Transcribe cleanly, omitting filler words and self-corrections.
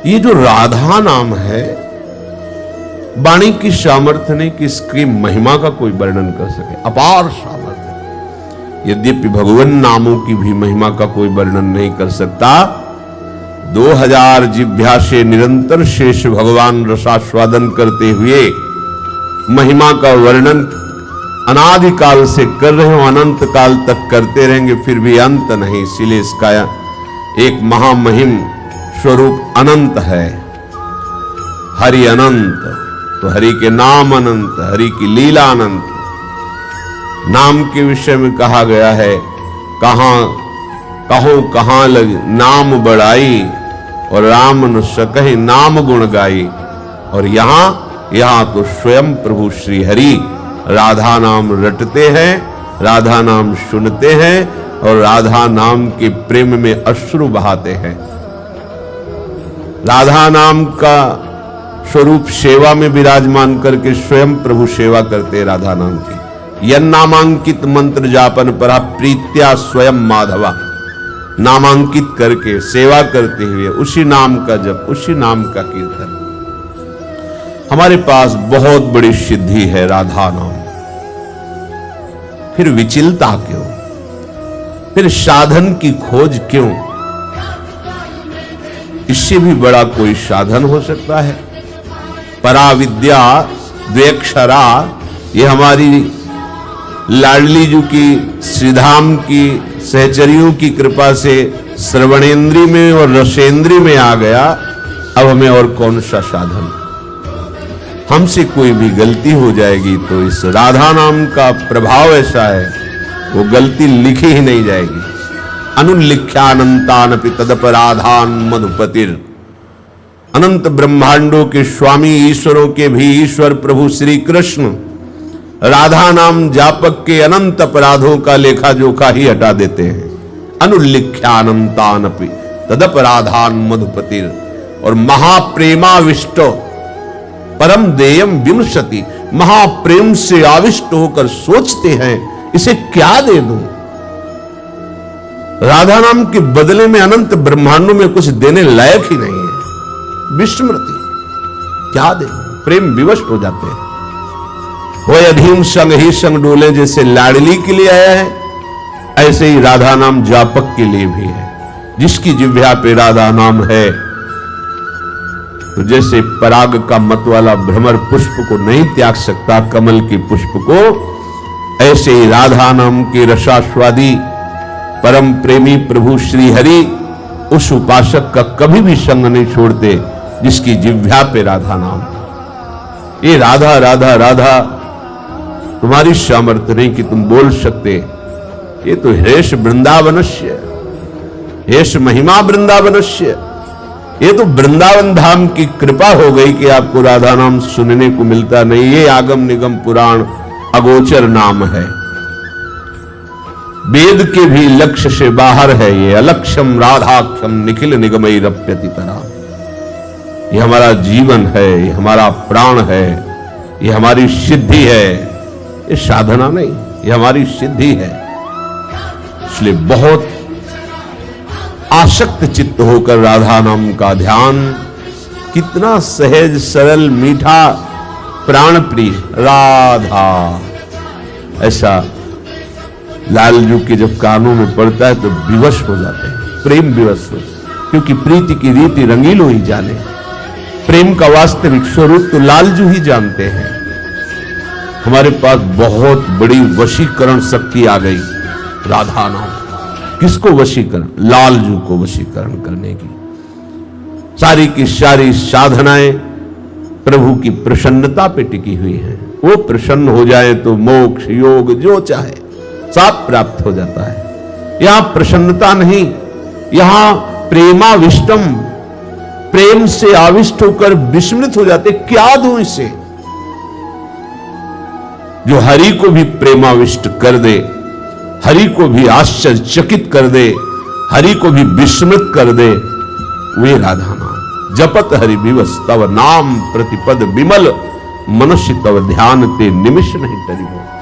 ये जो राधा नाम है, वाणी की सामर्थ्य नहीं कि इसकी महिमा का कोई वर्णन कर सके, अपार सामर्थ्य। यद्यपि भगवान नामों की भी महिमा का कोई वर्णन नहीं कर सकता। 2000 जिह्वा से निरंतर शेष भगवान रसास्वादन करते हुए महिमा का वर्णन अनादिकाल से कर रहे हो, अनंत काल तक करते रहेंगे, फिर भी अंत नहीं। इसीलिए इसका एक महामहिम स्वरूप अनंत है। हरि अनंत, तो हरि के नाम अनंत, हरि की लीला अनंत। नाम के विषय में कहा गया है, कहाँ लग नाम बढ़ाई और राम न सकहि नाम गुण गाई। और यहां तो स्वयं प्रभु श्री हरि राधा नाम रटते हैं, राधा नाम सुनते हैं और राधा नाम के प्रेम में अश्रु बहाते हैं। राधा नाम का स्वरूप सेवा में विराजमान करके स्वयं प्रभु सेवा करते राधा नाम की। यन नामांकित मंत्र जापन परा प्रीत्या स्वयं माधवा, नामांकित करके सेवा करते हुए उसी नाम का जप, उसी नाम का कीर्तन। हमारे पास बहुत बड़ी सिद्धि है राधा नाम, फिर विचलता क्यों, फिर साधन की खोज क्यों? इससे भी बड़ा कोई साधन हो सकता है? पराविद्या द्वेक्षरा, ये हमारी लाडली जी की, श्रीधाम की, सहचरियों की कृपा से श्रवणेन्द्री में और रसेंद्री में आ गया। अब हमें और कौन सा साधन? हमसे कोई भी गलती हो जाएगी तो इस राधा नाम का प्रभाव ऐसा है, वो गलती लिखी ही नहीं जाएगी। अनुल्लिख्यानंतानपि तदपराधान मधुपतिर। अनंत ब्रह्मांडों के स्वामी ईश्वरों के भी ईश्वर प्रभु श्री कृष्ण राधा नाम जापक के अनंत अपराधों का लेखा जोखा ही हटा देते हैं। अनुल्लिख्यानंतानपि तदपराधान मधुपतिर। और महाप्रेमाविष्टो परम देयम विमशति, महाप्रेम से आविष्ट होकर सोचते हैं इसे क्या दे दूं। राधा नाम के बदले में अनंत ब्रह्मांडों में कुछ देने लायक ही नहीं है। विस्मृति, क्या दे? प्रेम विवश हो जाते हैं। वो अधीन संग ही संग डोले, जैसे लाडली के लिए आया है ऐसे ही राधा नाम जापक के लिए भी है। जिसकी जिह्वा पे राधा नाम है, तो जैसे पराग का मत वाला भ्रमर पुष्प को नहीं त्याग सकता कमल के पुष्प को, ऐसे ही राधा नाम के रसास्वादी परम प्रेमी प्रभु श्री हरि उस उपासक का कभी भी संग नहीं छोड़ते जिसकी जिह्वा पे राधा नाम। ये राधा राधा राधा तुम्हारी सामर्थ्य नहीं कि तुम बोल सकते। ये तो हेश वृंदावनस्य, हेश महिमा वृंदावनस्य। ये तो वृंदावन धाम की कृपा हो गई कि आपको राधा नाम सुनने को मिलता नहीं। ये आगम निगम पुराण अगोचर नाम है, वेद के भी लक्ष्य से बाहर है। ये अलक्ष्यम राधाख्यम निखिल निगमई रप्यति परा। ये हमारा जीवन है, ये हमारा प्राण है, ये हमारी सिद्धि है। ये साधना नहीं, ये हमारी सिद्धि है। इसलिए बहुत आसक्त चित्त होकर राधा नाम का ध्यान, कितना सहज सरल मीठा प्राण प्रिय राधा, ऐसा लालजू के जब कानों में पड़ता है तो विवश हो जाते हैं, प्रेम विवश हो। क्योंकि प्रीति की रीति रंगीलो ही जाने, प्रेम का वास्तविक स्वरूप तो लालजू ही जानते हैं। हमारे पास बहुत बड़ी वशीकरण शक्ति आ गई राधा नाम। किसको वशीकरण? लालजू को वशीकरण करने की। सारी की सारी साधनाएं प्रभु की प्रसन्नता पे टिकी हुई हैं। वो प्रसन्न हो जाए तो मोक्ष योग जो चाहे सब प्राप्त हो जाता है। यहां प्रसन्नता नहीं, यहां प्रेमाविष्टम, प्रेम से आविष्ट होकर विस्मृत हो जाते। क्या दूं इसे? जो हरि को भी प्रेमाविष्ट कर दे, हरि को भी आश्चर्यचकित कर दे, हरि को भी विस्मृत कर दे, वे राधा नाम। जपत हरि विवस तव नाम प्रतिपद विमल, मनुष्य तव ध्यान ते निमिष नहीं टरियो।